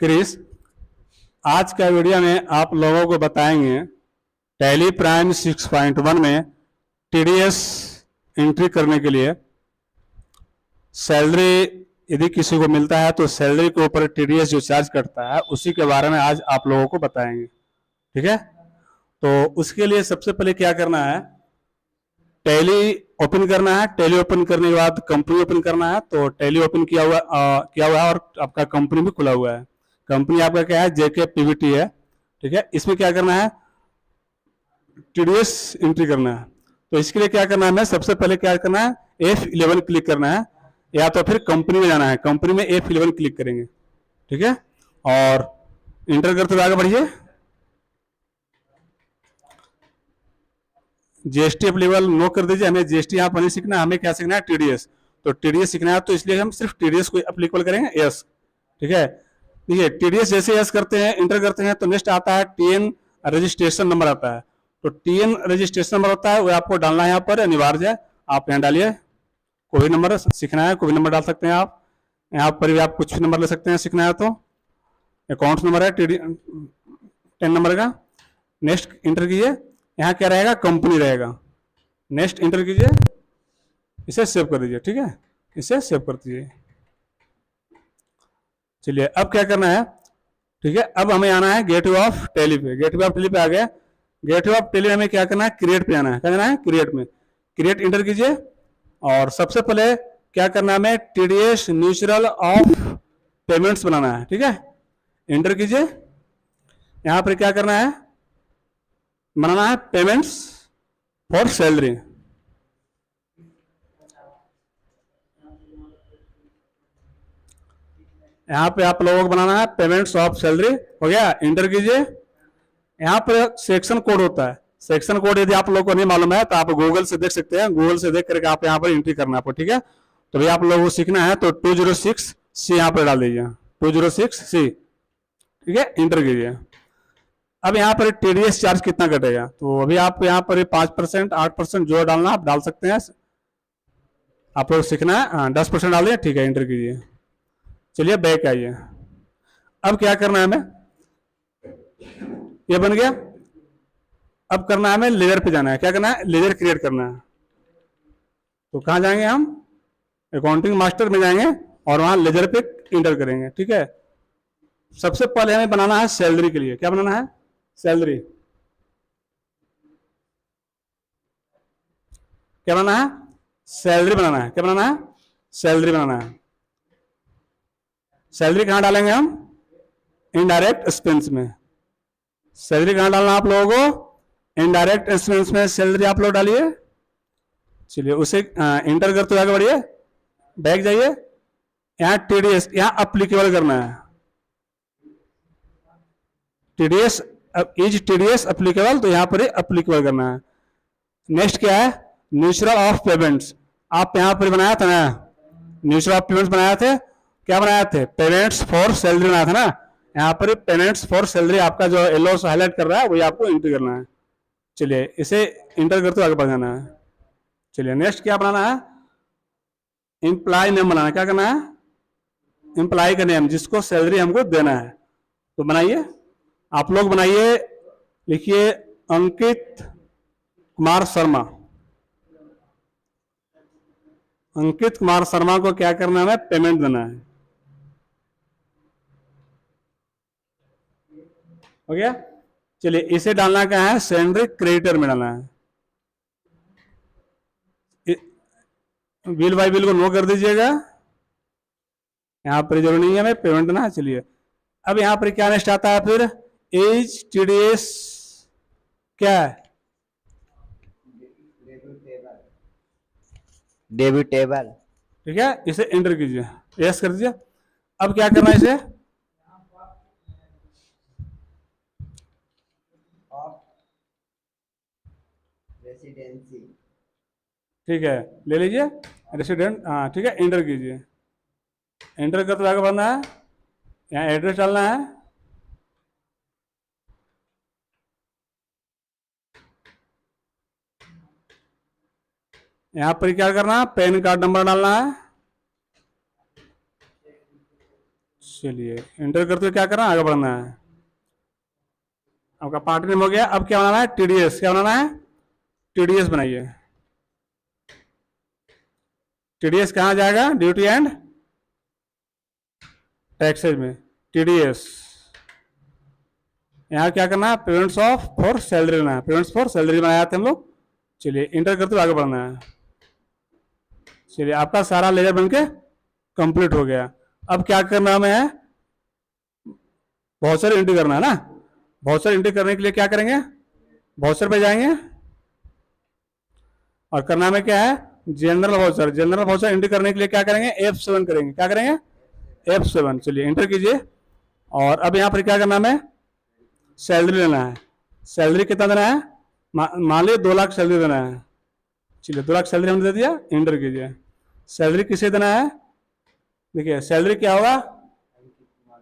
Chris, आज का video में आप लोगों को बताएंगे टैली प्राइम 6.1 में टीडीएस एंट्री करने के लिए सैलरी यदि किसी को मिलता है तो सैलरी के ऊपर टीडीएस जो चार्ज करता है उसी के बारे में आज आप लोगों को बताएंगे। ठीक है, तो उसके लिए सबसे पहले क्या करना है, टैली ओपन करना है। टैली ओपन करने के बाद कंपनी ओपन करना है। तो टैली ओपन किया हुआ है और आपका कंपनी भी खुला हुआ है। कंपनी आपका क्या है, जेके पीवीटी है। ठीक है, इसमें क्या करना है, टीडीएस एंट्री करना है। तो इसके लिए क्या करना है, हमें सबसे पहले क्या करना है, F11 क्लिक करना है, या तो फिर कंपनी में जाना है। कंपनी में F11 क्लिक करेंगे। ठीक है, और इंटर करते हुए आगे बढ़िए। जीएसटी अप्लीकेबल नो कर दीजिए। हमें जीएसटी यहाँ पर नहीं सीखना, हमें क्या सीखना है, टीडीएस। तो टीडीएस सीखना है तो इसलिए हम सिर्फ टीडीएस को अप्लीकेबल करेंगे, यस। ठीक है, देखिए टीडीएस जैसे यस करते हैं, इंटर करते हैं, तो नेक्स्ट आता है टीएन रजिस्ट्रेशन नंबर आता है। तो टीएन रजिस्ट्रेशन नंबर होता है, वो आपको डालना है यहाँ पर, अनिवार्य है। आप यहाँ डालिए, कोई नंबर सीखना है, कोई नंबर डाल सकते हैं आप। यहाँ पर भी आप कुछ भी नंबर ले सकते हैं सीखना है तो। अकाउंट नंबर है टीडी 10 नंबर का। नेक्स्ट इंटर कीजिए, यहाँ क्या रहेगा, कंपनी रहेगा। नेक्स्ट इंटर कीजिए, इसे सेव कर दीजिए। ठीक है, इसे सेव कर दीजिए। चलिए अब क्या करना है, ठीक है, अब हमें आना है गेटवे ऑफ टैली पे। गेटवे ऑफ टैली पे आ गए। गेटवे ऑफ टैली हमें क्या करना है, क्रिएट पे आना है। क्या करना है, क्रिएट में। क्रिएट इंटर कीजिए, और सबसे पहले क्या करना है, हमें टीडीएस न्यूट्रल ऑफ पेमेंट्स बनाना है। ठीक है, इंटर कीजिए। यहां पर क्या करना है, बनाना है पेमेंट्स फॉर सैलरी। यहाँ पे आप लोगों को बनाना है पेमेंट्स ऑफ सैलरी। हो गया, इंटर कीजिए। यहाँ पर सेक्शन कोड होता है। सेक्शन कोड यदि आप लोगों को नहीं मालूम है तो आप गूगल से देख सकते हैं। गूगल से देख करके आप यहाँ पर एंट्री करना है आपको। ठीक है, तो भाई आप लोगों को सीखना है तो 206C यहाँ पर डाल दीजिए, 206C। ठीक है, इंटर कीजिए। अब यहाँ पर टीडीएस चार्ज कितना कटेगा, तो अभी आप यहाँ पर 5%, 8% जो डालना आप डाल सकते हैं। आप लोग सीखना है, 10% डाल दिए। ठीक है, इंटर कीजिए। चलिए बैक आइए। अब क्या करना है हमें, ये बन गया। अब करना है हमें लेजर पे जाना है। क्या करना है, लेजर क्रिएट करना है। तो कहाँ जाएंगे हम, अकाउंटिंग मास्टर में जाएंगे और वहां लेजर पे इंटर करेंगे। ठीक है, सबसे पहले हमें बनाना है सैलरी के लिए। क्या बनाना है, सैलरी। क्या बनाना है, सैलरी बनाना है। क्या बनाना है, सैलरी बनाना है। सैलरी कहां डालेंगे हम, इनडायरेक्ट एक्सपेंस में। सैलरी कहां डालना आप लोगों को, इनडायरेक्ट एक्सपेंस में सैलरी आप लोग डालिए। चलिए उसे इंटर करते हुए आगे बढ़िए, बैक जाइए। यहाँ टीडीएस, यहाँ अप्लीकेबल करना है। टीडीएस इज टीडीएस अप्लीकेबल, तो यहाँ पर अप्लीकेबल करना है। नेक्स्ट क्या है, न्यूट्रल ऑफ पेमेंट्स। आप यहाँ पर बनाया था ना, न्यूट्रल ऑफ पेमेंट्स बनाए थे। क्या बनाए थे, पेमेंट्स फॉर सैलरी बनाया था ना। यहाँ पर पेमेंट्स फॉर सैलरी आपका जो येलो से हाईलाइट कर रहा है वही आपको एंटर करना है। चलिए इसे इंटर करते हुए आगे बढ़ जाना है। चलिए नेक्स्ट क्या बनाना है, एम्प्लॉय नेम बनाना है। क्या करना है, एम्प्लॉय का नेम, जिसको सैलरी हमको देना है। तो बनाइए, आप लोग बनाइए, लिखिए अंकित कुमार शर्मा। अंकित कुमार शर्मा को क्या करना है, पेमेंट देना है। हो गया। चलिए इसे डालना क्या है, सैलरी क्रेडिटर में डालना है। बिल बाय बिल को नो कर दीजिएगा, यहां पर जरूरी नहीं है हमें पेमेंट देना है। चलिए अब यहां पर क्या नेक्स्ट आता है, फिर एज टीडीएस क्या है, डेबिट टेबल। ठीक है, इसे एंटर कीजिए, यस कर दीजिए। अब क्या करना है, इसे रेसिडेंसी। ठीक है ले लीजिए, रेसिडेंट। हाँ ठीक है, एंटर कीजिए। एंटर करते आगे बढ़ना है, यहाँ एड्रेस डालना है। यहाँ पर क्या करना है, पैन कार्ड नंबर डालना है। चलिए इंटर करते हुए क्या करना है, आगे बढ़ना है। आपका पार्ट नेम हो गया, अब क्या बनाना है, टीडीएस। क्या बनाना है, टीडीएस बनाइए। टीडीएस कहाँ जाएगा, ड्यूटी एंड टैक्सेज में, टीडीएस। यहाँ क्या करना है, पेमेंट्स ऑफ फॉर सैलरी लेना है, पेमेंट्स फॉर सैलरी बनाया था हम लोग। चलिए इंटर करते हुए आगे बढ़ना है। चलिए आपका सारा लेजर बनके कंप्लीट हो गया। अब क्या करना है, वाउचर एंट्री करना है ना। वाउचर एंट्री करने के लिए क्या करेंगे, वाउचर पे जाएंगे और करना में क्या है, general voucher. General voucher entry करने के लिए क्या करेंगे, F7 करेंगे। क्या करेंगे, F7। चलिए एंटर कीजिए। और अब यहाँ पर क्या करना है, सैलरी लेना है। सैलरी कितना देना है, मान लीजिए 2 लाख सैलरी देना है। चलिए 2 लाख सैलरी हमने दे दिया, एंटर कीजिए। सैलरी किसे देना है, देखिए सैलरी क्या होगा,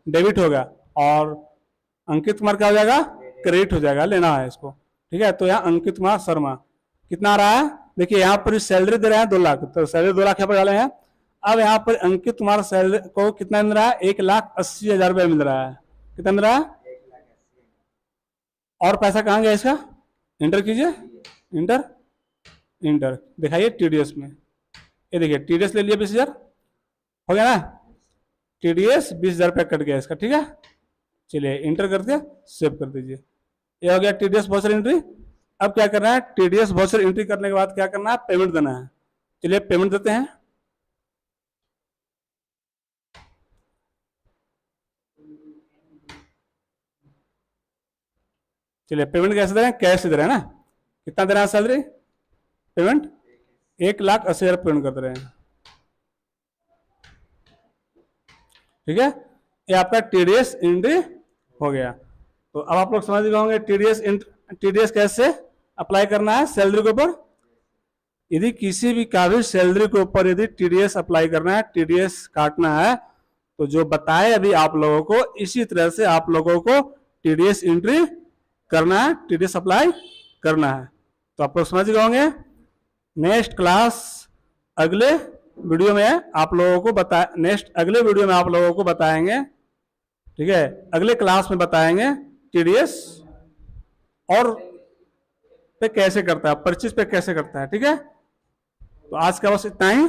डेबिट होगा, और अंकित कुमार क्या हो जाएगा, क्रेडिट हो जाएगा, लेना है इसको। ठीक है, तो यहाँ अंकित कुमार शर्मा कितना आ रहा है, देखिए यहाँ पर सैलरी दे रहे हैं 2 लाख, तो सैलरी 2 लाख यहाँ पर डाले हैं। अब यहाँ पर अंकित कुमार सैलरी को कितना मिल रहा है, 1,80,000 रुपये मिल रहा है। कितना मिल रहा है, और पैसा कहाँ गया इसका, इंटर कीजिए। इंटर, इंटर दिखाइए टीडीएस में। ये देखिए टीडीएस ले लिया 20,000, हो गया ना, टीडीएस 20,000 रुपये कट गया इसका। ठीक है, चलिए इंटर करके सेव कर दीजिए। ये हो गया टीडीएस वाउचर एंट्री। अब क्या करना है, टीडीएस वाउचर एंट्री करने के बाद क्या करना है, पेमेंट देना है। चलिए पेमेंट देते हैं। चलिए पेमेंट कैसे दे रहे हैं, कैश दे रहे हैं ना। कितना दे रहा है सैलरी, पेमेंट 1,80,000 पेमेंट कर दे रहे हैं। ठीक है, ये आपका टीडीएस एंट्री हो गया। तो अब आप लोग समझ गए होंगे टीडीएस कैसे अप्लाई करना है सैलरी के ऊपर। यदि किसी भी का भी सैलरी के ऊपर यदि टीडीएस अप्लाई करना है, टीडीएस काटना है, तो जो बताए अभी आप लोगों को, इसी तरह से आप लोगों को टीडीएस एंट्री करना है, टीडीएस अप्लाई करना है। तो आप लोग समझ गए होंगे। नेक्स्ट क्लास अगले वीडियो में आप लोगों को अगले वीडियो में आप लोगों को बताएंगे। ठीक है, अगले क्लास में बताएंगे टीडीएस और पे कैसे करता है, परचेज पे कैसे करता है। ठीक है, तो आज का बस इतना ही।